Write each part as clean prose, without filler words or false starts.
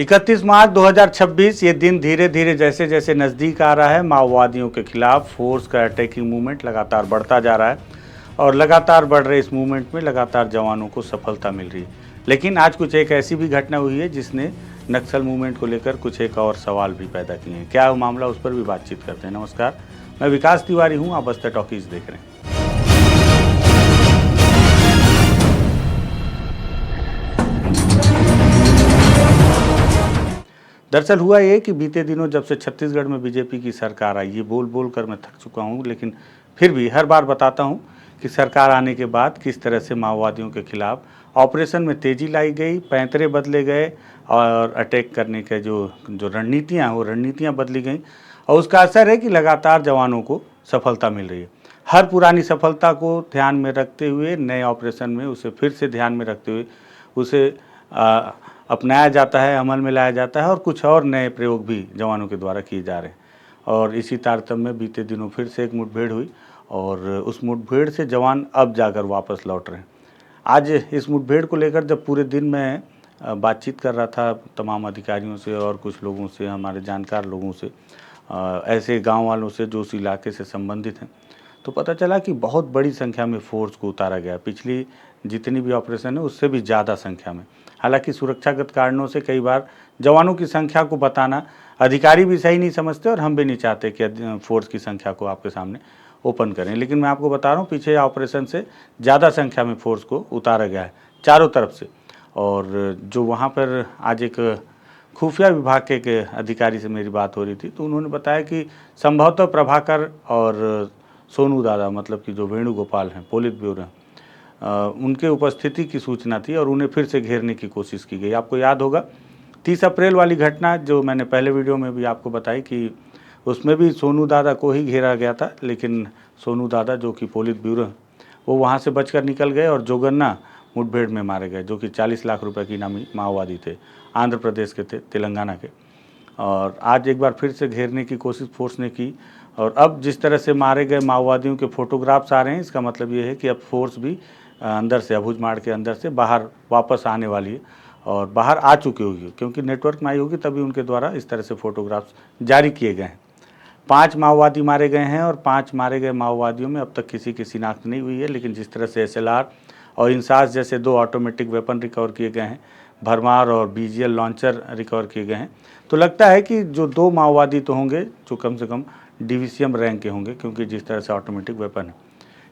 31 मार्च 2026 ये दिन धीरे धीरे जैसे जैसे नज़दीक आ रहा है, माओवादियों के खिलाफ फोर्स का अटैकिंग मूवमेंट लगातार बढ़ता जा रहा है और लगातार बढ़ रहे इस मूवमेंट में लगातार जवानों को सफलता मिल रही है। लेकिन आज कुछ एक ऐसी भी घटना हुई है जिसने नक्सल मूवमेंट को लेकर कुछ एक और सवाल भी पैदा किए हैं। क्या वो मामला, उस पर भी बातचीत करते हैं। नमस्कार, मैं विकास तिवारी हूँ, आप बस्तर टॉकीज देख रहे हैं। दरअसल हुआ ये कि बीते दिनों जब से छत्तीसगढ़ में बीजेपी की सरकार आई, ये बोल बोल कर मैं थक चुका हूँ, लेकिन फिर भी हर बार बताता हूँ कि सरकार आने के बाद किस तरह से माओवादियों के खिलाफ ऑपरेशन में तेज़ी लाई गई, पैंतरे बदले गए और अटैक करने के जो रणनीतियाँ वो रणनीतियाँ बदली गई और उसका असर है कि लगातार जवानों को सफलता मिल रही है। हर पुरानी सफलता को ध्यान में रखते हुए नए ऑपरेशन में उसे फिर से ध्यान में रखते हुए उसे अपनाया जाता है, अमल में लाया जाता है और कुछ और नए प्रयोग भी जवानों के द्वारा किए जा रहे हैं। और इसी तारतम्य में बीते दिनों फिर से एक मुठभेड़ हुई और उस मुठभेड़ से जवान अब जाकर वापस लौट रहे हैं। आज इस मुठभेड़ को लेकर जब पूरे दिन मैं बातचीत कर रहा था तमाम अधिकारियों से और कुछ लोगों से, हमारे जानकार लोगों से, ऐसे गांव वालों से जो उस इलाके से संबंधित हैं, तो पता चला कि बहुत बड़ी संख्या में फोर्स को उतारा गया। पिछली जितनी भी ऑपरेशन है उससे भी ज़्यादा संख्या में। हालांकि सुरक्षागत कारणों से कई बार जवानों की संख्या को बताना अधिकारी भी सही नहीं समझते और हम भी नहीं चाहते कि फोर्स की संख्या को आपके सामने ओपन करें। लेकिन मैं आपको बता रहा हूँ, पीछे ऑपरेशन से ज़्यादा संख्या में फोर्स को उतारा गया है चारों तरफ से। और जो वहाँ पर आज एक खुफिया विभाग के एक अधिकारी से मेरी बात हो रही थी, तो उन्होंने बताया कि संभवतः प्रभाकर और सोनू दादा, मतलब कि जो वेणुगोपाल हैं, पोलित ब्यूरो हैं, उनके उपस्थिति की सूचना थी और उन्हें फिर से घेरने की कोशिश की गई। आपको याद होगा 30 अप्रैल वाली घटना जो मैंने पहले वीडियो में भी आपको बताई कि उसमें भी सोनू दादा को ही घेरा गया था, लेकिन सोनू दादा जो कि पोलित ब्यूरो हैं, वो वहाँ से बचकर निकल गए और जोगन्ना मुठभेड़ में मारे गए, जो कि 40 लाख रुपए की इनामी माओवादी थे, आंध्र प्रदेश के थे, तेलंगाना के। और आज एक बार फिर से घेरने की कोशिश फोर्स ने की और अब जिस तरह से मारे गए माओवादियों के फोटोग्राफ्स आ रहे हैं, इसका मतलब ये है कि अब फोर्स भी अंदर से, अबूझमाड़ के अंदर से बाहर वापस आने वाली है और बाहर आ चुकी होगी, क्योंकि नेटवर्क में आई होगी तभी उनके द्वारा इस तरह से फोटोग्राफ्स जारी किए गए हैं। 5 माओवादी मारे गए हैं और 5 मारे गए माओवादियों में अब तक किसी की शिनाख्त नहीं हुई है। लेकिन जिस तरह से SLR और इंसास जैसे 2 ऑटोमेटिक वेपन रिकवर किए गए हैं, भरमार और BGL लॉन्चर रिकवर किए गए हैं, तो लगता है कि जो 2 माओवादी तो होंगे जो कम से कम डिवीसीएम रैंक के होंगे, क्योंकि जिस तरह से ऑटोमेटिक वेपन है।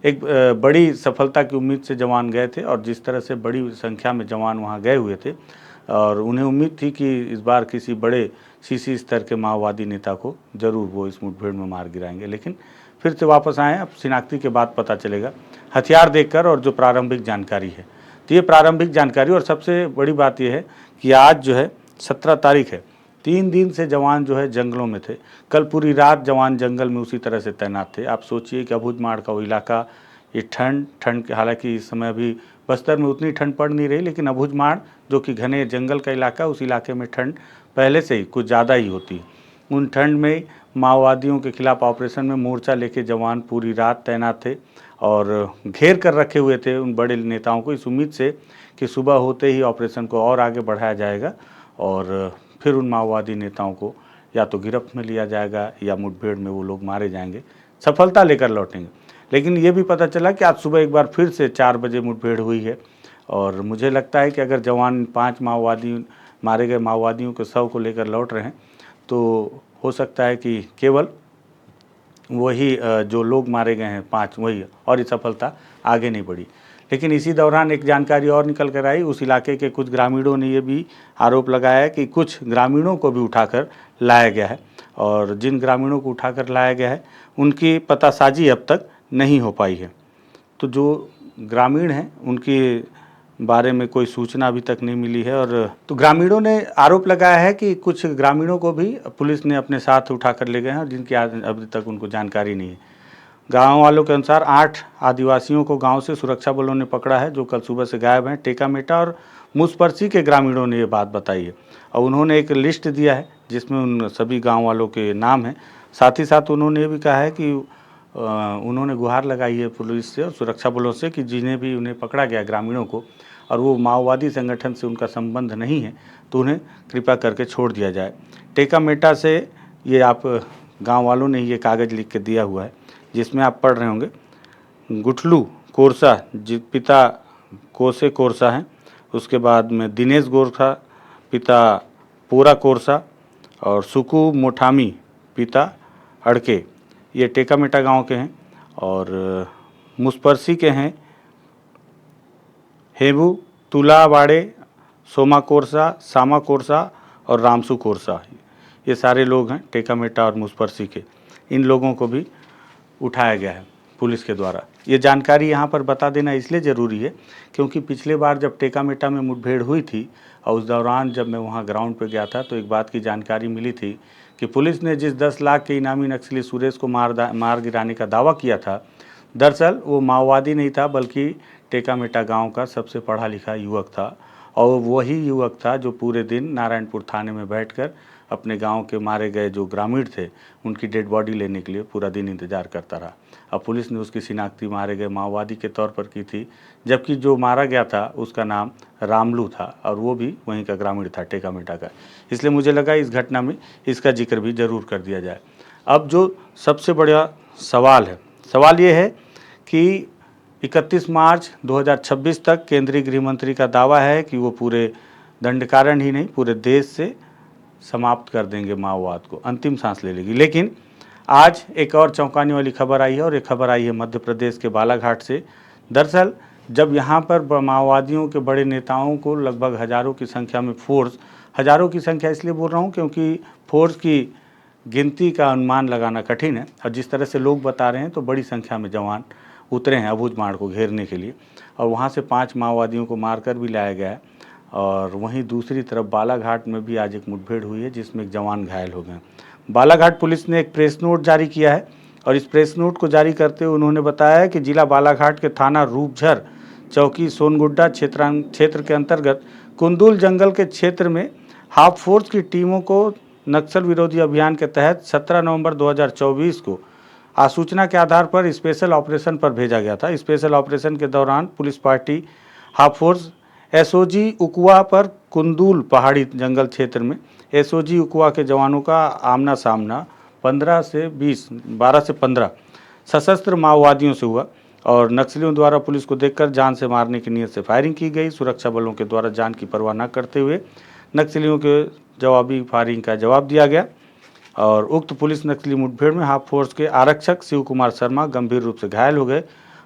एक बड़ी सफलता की उम्मीद से जवान गए थे और जिस तरह से बड़ी संख्या में जवान वहाँ गए हुए थे और उन्हें उम्मीद थी कि इस बार किसी बड़े CC स्तर के माओवादी नेता को ज़रूर वो इस मुठभेड़ में मार गिराएंगे, लेकिन फिर से वापस आए। अब शिनाख्ती के बाद पता चलेगा हथियार देखकर और जो प्रारंभिक जानकारी है। तो ये प्रारंभिक जानकारी, और सबसे बड़ी बात यह है कि आज जो है 17 तारीख है, 3 दिन से जवान जो है जंगलों में थे। कल पूरी रात जवान जंगल में उसी तरह से तैनात थे। आप सोचिए कि अबूझमाड़ का वो इलाका, ये ठंड हालांकि इस समय अभी बस्तर में उतनी ठंड पड़ नहीं रही, लेकिन अबूझमाड़ जो कि घने जंगल का इलाका, उस इलाके में ठंड पहले से ही कुछ ज़्यादा ही होती है। उन ठंड में माओवादियों के खिलाफ ऑपरेशन में मोर्चा लेके जवान पूरी रात तैनात थे और घेर कर रखे हुए थे उन बड़े नेताओं को, इस उम्मीद से कि सुबह होते ही ऑपरेशन को और आगे बढ़ाया जाएगा और फिर उन माओवादी नेताओं को या तो गिरफ्त में लिया जाएगा या मुठभेड़ में वो लोग मारे जाएंगे, सफलता लेकर लौटेंगे। लेकिन ये भी पता चला कि आज सुबह एक बार फिर से 4 बजे मुठभेड़ हुई है और मुझे लगता है कि अगर जवान 5 माओवादी मारे गए माओवादियों के शव को लेकर लौट रहे हैं, तो हो सकता है कि केवल वही जो लोग मारे गए हैं 5 वही, और ये सफलता आगे नहीं बढ़ी। लेकिन इसी दौरान एक जानकारी और निकल कर आई, उस इलाके के कुछ ग्रामीणों ने ये भी आरोप लगाया कि कुछ ग्रामीणों को भी उठाकर लाया गया है और जिन ग्रामीणों को उठाकर लाया गया है उनकी पतासाजी अब तक नहीं हो पाई है। तो जो ग्रामीण हैं उनके बारे में कोई सूचना अभी तक नहीं मिली है। और तो ग्रामीणों ने आरोप लगाया है कि कुछ ग्रामीणों को भी पुलिस ने अपने साथ उठाकर ले गए हैं, जिनकी अभी तक उनको जानकारी नहीं है। गांव वालों के अनुसार 8 आदिवासियों को गांव से सुरक्षा बलों ने पकड़ा है, जो कल सुबह से गायब हैं। टेकामेटा और मुसपरसी के ग्रामीणों ने ये बात बताई है और उन्होंने एक लिस्ट दिया है जिसमें उन सभी गांव वालों के नाम हैं। साथ ही साथ उन्होंने ये भी कहा है कि उन्होंने गुहार लगाई है पुलिस से और सुरक्षा बलों से कि जिन्हें भी उन्हें पकड़ा गया ग्रामीणों को, और वो माओवादी संगठन से उनका संबंध नहीं है तो उन्हें कृपया करके छोड़ दिया जाए। टेकामेटा से ये आप गांव वालों ने ये कागज़ लिख के दिया हुआ है जिसमें आप पढ़ रहे होंगे, गुठलू कोरसा पिता कोसे कोरसा हैं, उसके बाद में दिनेश गोरसा पिता पूरा कोरसा और सुकू मोठामी पिता अड़के, ये टेकामेटा गांव के हैं। और मुसपरसी के हैं हेबू तुलावाड़े, सोमा कोरसा, सामा कोरसा और रामसू कोरसा, ये सारे लोग हैं टेकामेटा और मुसपरसी के। इन लोगों को भी उठाया गया है पुलिस के द्वारा। ये जानकारी यहाँ पर बता देना इसलिए ज़रूरी है क्योंकि पिछले बार जब टेकामेटा में मुठभेड़ हुई थी और उस दौरान जब मैं वहाँ ग्राउंड पर गया था तो एक बात की जानकारी मिली थी कि पुलिस ने जिस 10 लाख के इनामी नक्सली सुरेश को मार गिराने का दावा किया था, दरअसल वो माओवादी नहीं था बल्कि टेकामेटा गांव का सबसे पढ़ा लिखा युवक था। और वही युवक था जो पूरे दिन नारायणपुर थाने में बैठकर अपने गांव के मारे गए जो ग्रामीण थे उनकी डेड बॉडी लेने के लिए पूरा दिन इंतजार करता रहा। अब पुलिस ने उसकी शिनाख्ती मारे गए माओवादी के तौर पर की थी, जबकि जो मारा गया था उसका नाम रामलू था और वो भी वहीं का ग्रामीण था टेकामेटा का। इसलिए मुझे लगा इस घटना में इसका जिक्र भी ज़रूर कर दिया जाए। अब जो सबसे बड़ा सवाल है, सवाल ये है कि 31 मार्च 2026 तक केंद्रीय गृह मंत्री का दावा है कि वो पूरे दंडकारण ही नहीं पूरे देश से समाप्त कर देंगे माओवाद को, अंतिम सांस ले लेगी। लेकिन आज एक और चौंकाने वाली खबर आई है और एक खबर आई है मध्य प्रदेश के बालाघाट से। दरअसल जब यहाँ पर माओवादियों के बड़े नेताओं को लगभग हज़ारों की संख्या में फोर्स, हज़ारों की संख्या इसलिए बोल रहा हूँ क्योंकि फोर्स की गिनती का अनुमान लगाना कठिन है और जिस तरह से लोग बता रहे हैं तो बड़ी संख्या में जवान उतरे हैं अबूझमाड़ को घेरने के लिए और वहाँ से 5 माओवादियों को मारकर भी लाया गया है। और वहीं दूसरी तरफ बालाघाट में भी आज एक मुठभेड़ हुई है जिसमें एक जवान घायल हो गए। बालाघाट पुलिस ने एक प्रेस नोट जारी किया है और इस प्रेस नोट को जारी करते हुए उन्होंने बताया है कि जिला बालाघाट के थाना रूपझर चौकी सोनगुड्डा क्षेत्र के अंतर्गत कुंदुल जंगल के क्षेत्र में हाफ फोर्स की टीमों को नक्सल विरोधी अभियान के तहत 17 नवंबर 2024 को आसूचना के आधार पर स्पेशल ऑपरेशन पर भेजा गया था। स्पेशल ऑपरेशन के दौरान police party half force SOG Ukua पर कुंदुल पहाड़ी जंगल क्षेत्र में एसओजी उकुआ के जवानों का आमना सामना 12 से 15 सशस्त्र माओवादियों से हुआ और नक्सलियों द्वारा पुलिस को देखकर जान से मारने की नीयत से फायरिंग की गई। सुरक्षा बलों के द्वारा जान की परवाह न करते हुए नक्सलियों के जवाबी फायरिंग का जवाब दिया गया और उक्त पुलिस नक्सली मुठभेड़ में हाफ फोर्स के आरक्षक शिव कुमार शर्मा गंभीर रूप से घायल हो गए।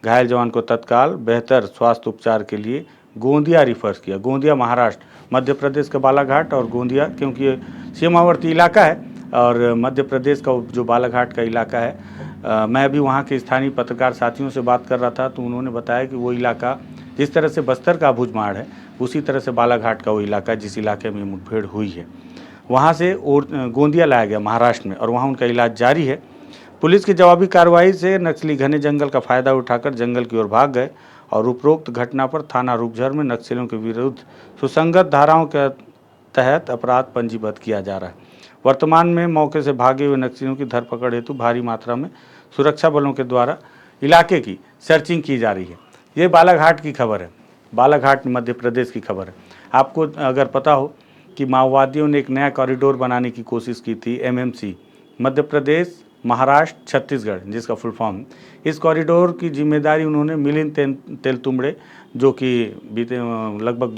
घायल जवान को तत्काल बेहतर स्वास्थ्य उपचार के लिए गोंदिया रिफर किया। गोंदिया महाराष्ट्र, मध्य प्रदेश का बालाघाट और गोंदिया क्योंकि ये सीमावर्ती इलाका है और मध्य प्रदेश का जो बालाघाट का इलाका है। मैं अभी वहाँ के स्थानीय पत्रकार साथियों से बात कर रहा था तो उन्होंने बताया कि वो इलाका जिस तरह से बस्तर का अबूझमाड़ है उसी तरह से बालाघाट का वो इलाका जिस इलाके में मुठभेड़ हुई है वहाँ से गोंदिया लाया गया महाराष्ट्र में और वहाँ उनका इलाज जारी है। पुलिस की जवाबी कार्रवाई से नक्सली घने जंगल का फायदा उठाकर जंगल की ओर भाग गए और उपरोक्त घटना पर थाना रूपझर में नक्सलियों के विरुद्ध सुसंगत धाराओं के तहत अपराध पंजीबद्ध किया जा रहा है। वर्तमान में मौके से भागे हुए नक्सलियों की धरपकड़ हेतु भारी मात्रा में सुरक्षा बलों के द्वारा इलाके की सर्चिंग की जा रही है। ये बालाघाट की खबर है, बालाघाट मध्य प्रदेश की खबर है। आपको अगर पता हो कि माओवादियों ने एक नया कॉरिडोर बनाने की कोशिश की थी, एमएमसी मध्य प्रदेश महाराष्ट्र छत्तीसगढ़ जिसका फुल फॉर्म, इस कॉरिडोर की जिम्मेदारी उन्होंने मिलिंद तेलतुंबड़े जो कि बीते लगभग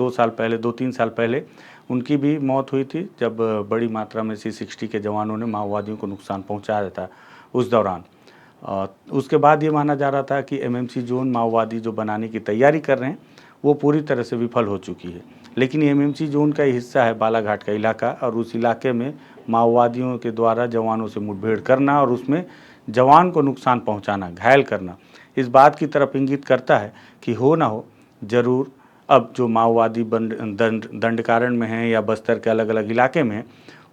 2-3 साल पहले उनकी भी मौत हुई थी जब बड़ी मात्रा में C60 के जवानों ने माओवादियों को नुकसान पहुंचाया था उस दौरान। उसके बाद ये माना जा रहा था कि एमएमसी जोन माओवादी जो बनाने की तैयारी कर रहे हैं वो पूरी तरह से विफल हो चुकी है, लेकिन एमएमसी जोन का हिस्सा है बालाघाट का इलाका और उस इलाके में माओवादियों के द्वारा जवानों से मुठभेड़ करना और उसमें जवान को नुकसान पहुंचाना, घायल करना इस बात की तरफ इंगित करता है कि हो ना हो ज़रूर अब जो माओवादी दंडकारण में हैं या बस्तर के अलग अलग इलाके में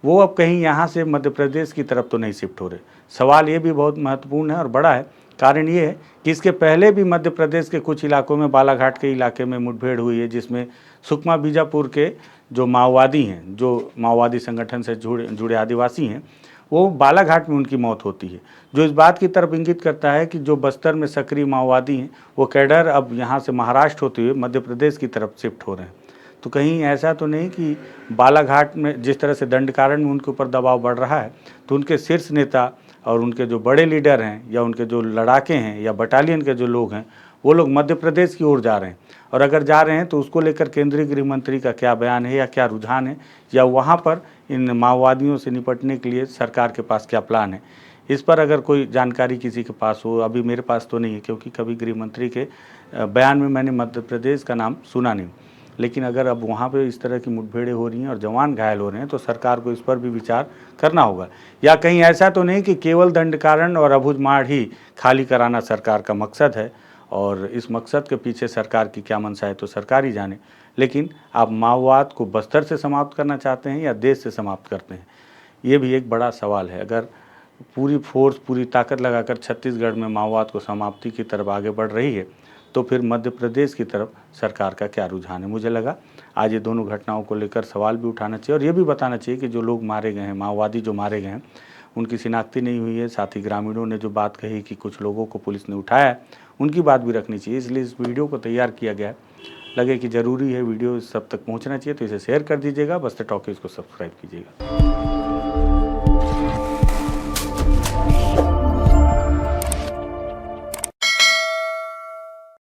वो अब कहीं यहाँ से मध्य प्रदेश की तरफ तो नहीं शिफ्ट हो रहे। सवाल ये भी बहुत महत्वपूर्ण है और बड़ा है। कारण ये है कि इसके पहले भी मध्य प्रदेश के कुछ इलाकों में बालाघाट के इलाके में मुठभेड़ हुई है जिसमें सुकमा बीजापुर के जो माओवादी हैं, जो माओवादी संगठन से जुड़े आदिवासी हैं, वो बालाघाट में उनकी मौत होती है, जो इस बात की तरफ इंगित करता है कि जो बस्तर में सक्रिय माओवादी हैं वो कैडर अब यहाँ से महाराष्ट्र होते हुए मध्य प्रदेश की तरफ शिफ्ट हो रहे हैं। तो कहीं ऐसा तो नहीं कि बालाघाट में जिस तरह से दंडकारण्य में उनके ऊपर दबाव बढ़ रहा है, तो उनके शीर्ष नेता और उनके जो बड़े लीडर हैं या उनके जो लड़ाके हैं या बटालियन के जो लोग हैं, वो लोग मध्य प्रदेश की ओर जा रहे हैं। और अगर जा रहे हैं तो उसको लेकर केंद्रीय गृह मंत्री का क्या बयान है या क्या रुझान है, या वहाँ पर इन माओवादियों से निपटने के लिए सरकार के पास क्या प्लान है, इस पर अगर कोई जानकारी किसी के पास हो, अभी मेरे पास तो नहीं है क्योंकि कभी गृह मंत्री के बयान में मैंने मध्य प्रदेश का नाम सुना नहीं। लेकिन अगर अब वहाँ पे इस तरह की मुठभेड़ें हो रही हैं और जवान घायल हो रहे हैं तो सरकार को इस पर भी विचार करना होगा। या कहीं ऐसा तो नहीं कि केवल दंडकारण और अबूझमाड़ ही खाली कराना सरकार का मकसद है, और इस मकसद के पीछे सरकार की क्या मंशा है तो सरकार ही जाने। लेकिन आप माओवाद को बस्तर से समाप्त करना चाहते हैं या देश से समाप्त करते हैं, ये भी एक बड़ा सवाल है। अगर पूरी फोर्स पूरी ताकत लगाकर छत्तीसगढ़ में माओवाद को समाप्ति की तरफ आगे बढ़ रही है, तो फिर मध्य प्रदेश की तरफ सरकार का क्या रुझान है। मुझे लगा आज ये दोनों घटनाओं को लेकर सवाल भी उठाना चाहिए और ये भी बताना चाहिए कि जो लोग मारे गए हैं, माओवादी जो मारे गए हैं, उनकी शिनाख्ती नहीं हुई है। साथ ही ग्रामीणों ने जो बात कही कि कुछ लोगों को पुलिस ने उठाया है, उनकी बात भी रखनी चाहिए। इसलिए इस वीडियो को तैयार किया गया है। लगे कि ज़रूरी है वीडियो सब तक पहुंचना चाहिए तो इसे शेयर कर दीजिएगा। बस्तर टॉकीज़ को सब्सक्राइब कीजिएगा।